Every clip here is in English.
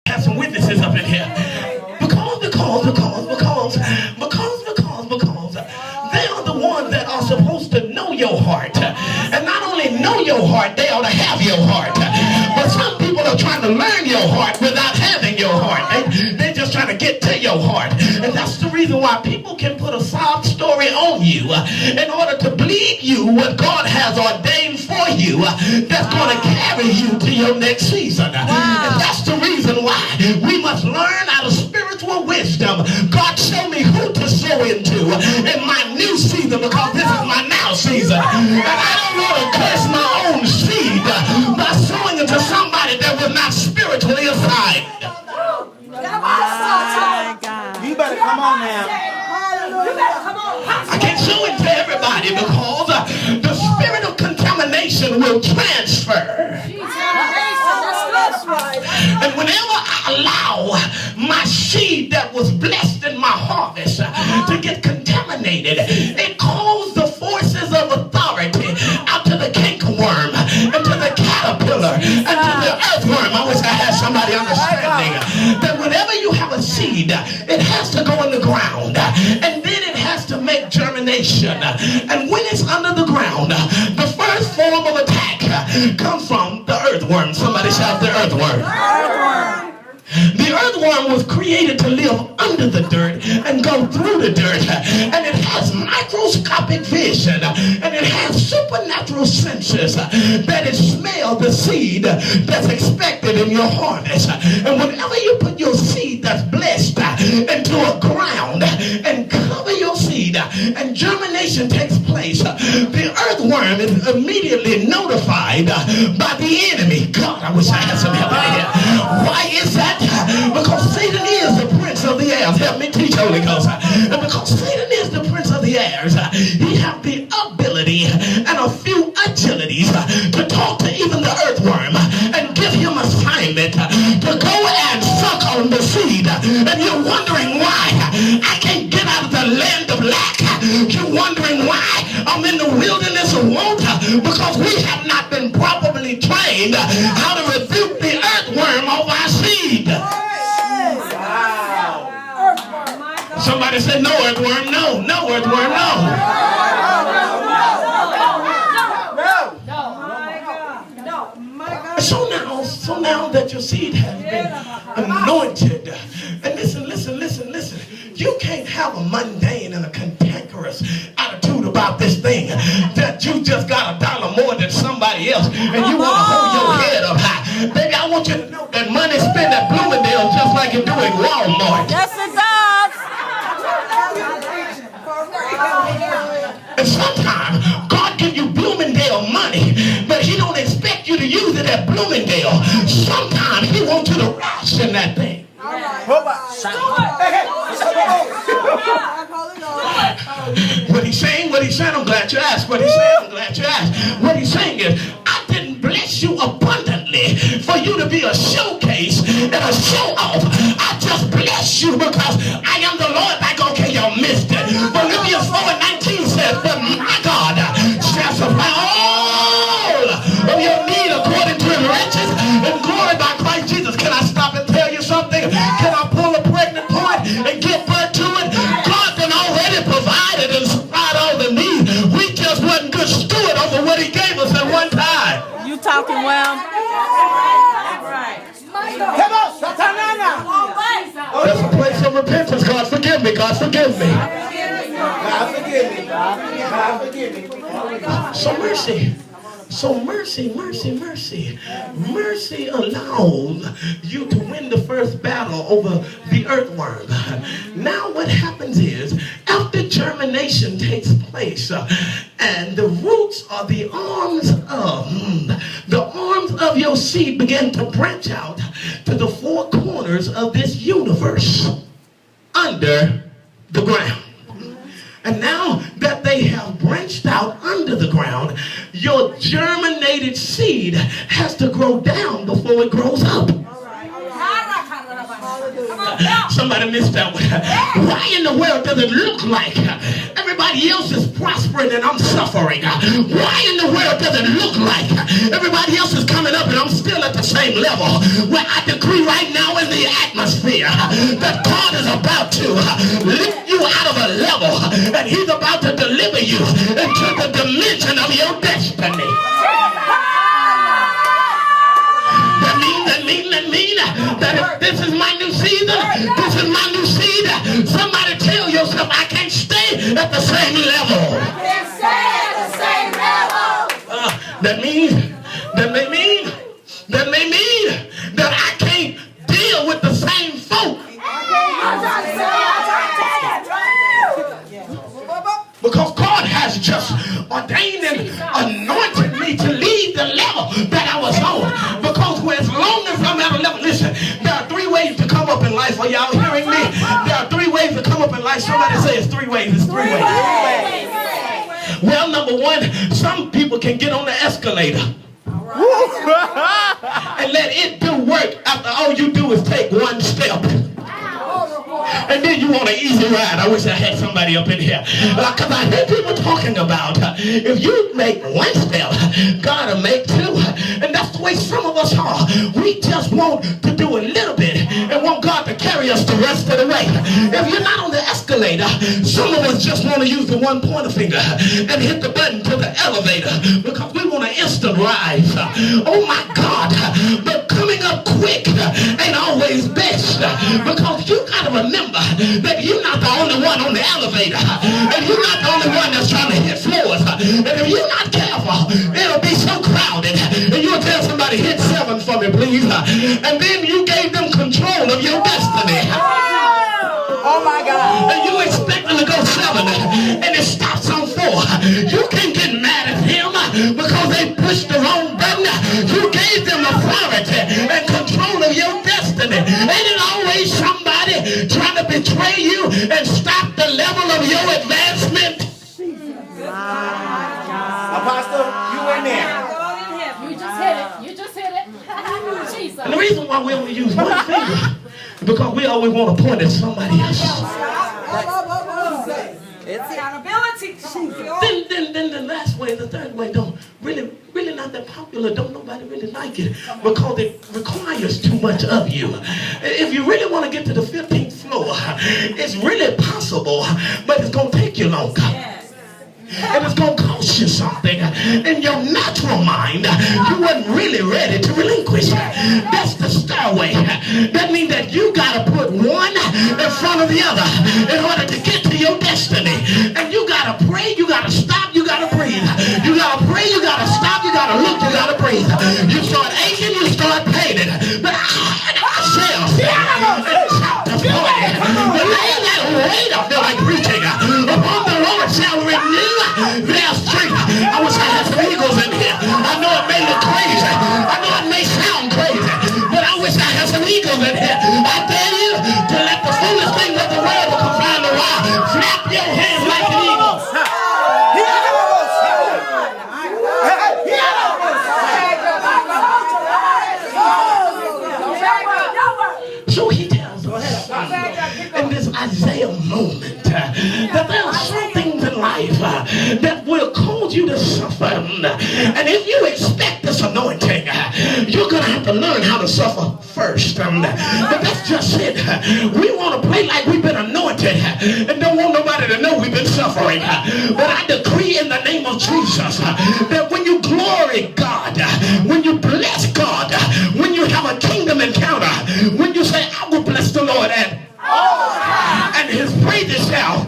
Have some witnesses up in here. Because they are the ones that are supposed to know your heart. And not only know your heart, they ought to have your heart. But some people are trying to learn your heart without having your heart. They're just trying to get to your heart. And that's the reason why people can put a sob story on you in order to bleed you what God has ordained for you that's going to carry you to your next season. And that's the reason why we must learn out of spiritual wisdom. God, show me who to sow into in my new season, because this is my now season. And I don't want to curse my own seed by sowing into somebody that was not spiritually assigned. You better come on now. I can't sow into everybody because the spirit of contamination will transfer. And whenever I allow my seed that was blessed in my harvest to get contaminated, it calls the forces of authority out to the cankerworm and to the caterpillar and to the earthworm. I wish I had somebody understanding that whenever you have a seed, it has to go in the ground and then it has to make germination. And when it's under the ground, the first form of attack comes from the earthworm. Somebody shout the earthworm. The earthworm was created to live under the dirt and go through the dirt. And it has microscopic vision. And it has supernatural senses that it smells the seed that's expected in your harvest. And whenever you put your seed that's blessed into a ground and cover your seed and germination takes place, the earthworm is immediately notified by the enemy. God, I wish I had some help in here. Why is that? Because Satan is the prince of the airs. Help me teach, Holy Ghost. And because Satan is the prince of the airs, he has the ability and a few agilities to talk to even the earthworm and give him assignment to go and suck on the seed. And you're wondering why I can't get out of the land of lack. You're wondering why I'm in the wilderness of want, because we have not been properly trained how to rebuke the earthworm of our seed. Somebody said no earthworm, no. No earthworm, no. So now that your seed has been anointed, and listen, you can't have a mundane and a cantankerous attitude about this thing that you just got $1 more than somebody else and you want to hold your head up high. Baby, I want you to know that money spent at Bloomingdale just like you do at Walmart. Yes, it does. And sometimes God gives you Bloomingdale money, but he don't expect you to use it at Bloomingdale. Sometimes he wants you to ration that thing. What he's saying, I'm glad you asked. What he's saying is, I didn't bless you abundantly for you to be a showcase and a show off. I just bless you because I am the Lord. Like, okay, y'all missed it. Philippians 4:19 says, but my God shall supply all of your need according to his riches and glory by Christ Jesus. Can I stop and tell you something? Can I pull a pregnant point and give birth to it? God done already provided and supplied all the needs. We just wasn't good steward over what he gave us at one time. You talking well? Come on, Satanana. There's a place of repentance. God forgive me. God forgive me. God forgive me. God forgive me. So mercy. So mercy allows you to win the first battle over the earthworm. Now what happens is, after germination takes place, and the roots or the arms of your seed begin to branch out to the four corners of this universe under the ground. And now that they have branched out under the ground, your germinated seed has to grow down before it grows up. Somebody missed that one. Why in the world does it look like everybody else is prospering and I'm suffering? Why in the world does it look like everybody else is coming up and I'm still at the same level? Where I decree right now in the atmosphere that God is about to lift you out of a level and he's about to deliver you into the dimension of your destiny. That if this is my new season, this is my new seed. Somebody tell yourself, I can't stay at the same level. I can't stay at the same level. That may mean that I can't deal with the same folk. Because God has just ordained and anointed me to leave the level that I was on. Because as long as I'm at a level, listen, there are three ways to come up in life. Are y'all hearing me? There are three ways to come up in life. Somebody say it's three ways. It's three ways. Well, number one, some people can get on the escalator and let it do work after all you do is take one step. And then you want an easy ride. I wish I had somebody up in here. Because I hear people talking about if you make one step, God will make two. And that's the way some of us are. We just want to do a little bit and want God to carry us the rest of the way. If you're not on the escalator, some of us just want to use the one pointer finger and hit the button to the elevator because we want an instant rise. Oh my God. But coming up quick ain't always best because you got to remember that you're not the only one on the elevator and you're not the only one that's trying to hit floors. And if you're not careful, it'll be so crowded and you'll tell somebody, hit 7 for me please, and then you gave them control of your destiny. Oh my God. And you expect them to go 7 and it stops on 4. You can't get mad at him because they pushed the wrong button. You gave them authority and control of your destiny. Ain't it always somebody trying to betray you and stop the level of your advancement? Apostle, you in there. You just hit it. Jesus. And the reason why we only use one finger is because we always want to point at somebody else. It's accountability. Then the last way, the third way, don't really not that popular. Don't nobody really like it because it requires too much of you. If you really want to get to the 15th floor, it's really possible, but it's going to take you longer. And it's going to cost you something. In your natural mind, you weren't really ready to relinquish. That's the stairway. That means that you got to put one in front of the other in order to get to your destiny. And you got to pray, you got to stop, you got to breathe. You got to pray, you got to stop, you got to look, you got to breathe. You start aching, you start paining. But I heard myself in chapter 40. The lay that weight, I feel like preaching. Upon the Lord shall renew their strength. I wish I had some eagles in here. I know it may look crazy. I know it may sound crazy. But I wish I had some eagles in here. I dare you to let the foolish things of the world come find a while. Flap your hands like an eagle. So he tells us in this Isaiah moment that there are some things in life that will cause you to suffer. And if you expect this anointing, you're going to have to learn how to suffer first. But that's just it. We want to play like we've been anointed and don't want nobody to know we've been suffering. But I decree in the name of Jesus that when you glory God, when you bless God, when you have a kingdom encounter, when you say, I will bless the Lord and his praises shall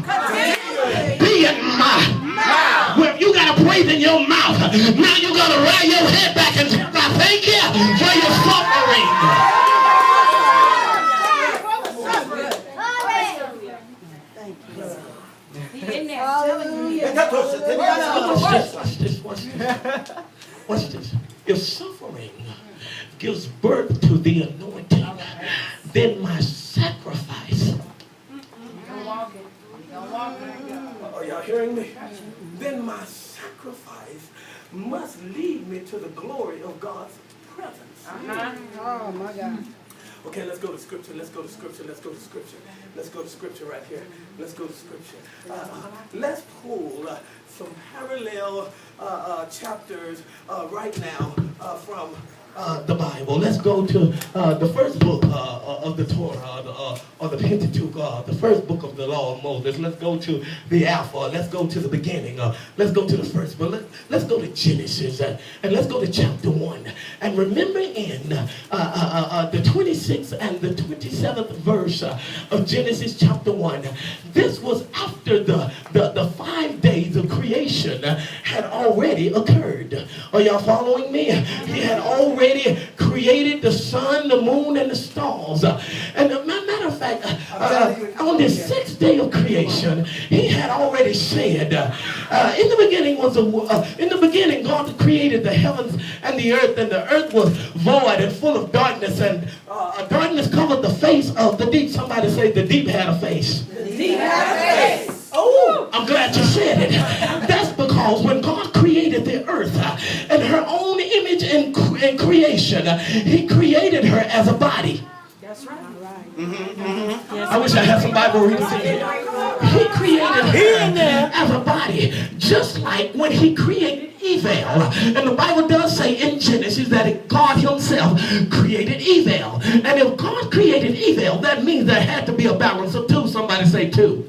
be in my mouth. Well, if you got a praise in your mouth, now you got to ride your head back and say, I thank you for your suffering. Watch this. If suffering gives birth to the anointing, then my sacrifice. Are y'all hearing me? Then my sacrifice must lead me to the glory of God's presence. Oh my God. Okay, let's go to scripture. Let's go to scripture. Let's go to scripture. Let's go to scripture right here. Let's go to scripture. Let's pull some parallel chapters right now from the Bible. Let's go to the first book of the Torah, or the Pentateuch, the first book of the law of Moses. Let's go to the Alpha. Let's go to the beginning. Let's go to the first book. Let's go to Genesis, and let's go to chapter 1. And remember in the 26th and the 27th verse of Genesis chapter 1, this was after the 5 days of creation had already occurred. Are y'all following me? He had already created the sun, the moon, and the stars. And as a matter of fact, on the 6th day of creation, he had already said, in the beginning God created the heavens and the earth was void and full of darkness, and darkness covered the face of the deep. Somebody say the deep had a face. The deep had a face. Oh, I'm glad you said it. That's because when God created the earth in her own image and creation, he created her as a body. That's right. I wish I had some Bible readers in here. He created her as a body, just like when he created evil. And the Bible does say in Genesis that God himself created evil. And if God created evil, that means there had to be a balance of two. Somebody say two.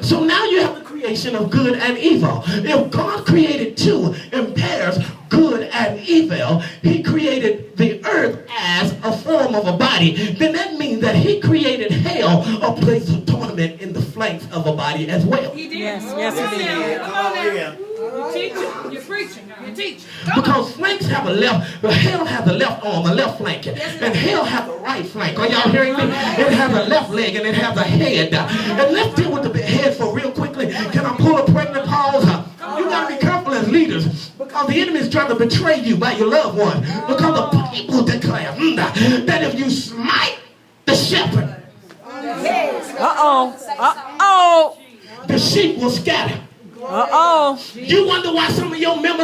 So now you have the creation of good and evil. If God created two in pairs, good and evil, he created the earth as a form of a body. Then that means that he created hell, a place of torment in the flanks of a body as well. He did. Yes, he did. Come on now. You're teaching. You're preaching. You're teaching. Because flanks have a left, hell has a left arm, a left flank, and hell has a right flank. Are y'all hearing me? It has a left leg and it has a head. And let's deal with the head for real quickly. Can I pull a pregnant pause? You got to be careful as leaders, because the enemy is trying to betray you by your loved one. Because the Bible declares that if you smite the shepherd, the sheep will scatter. You wonder why some of your members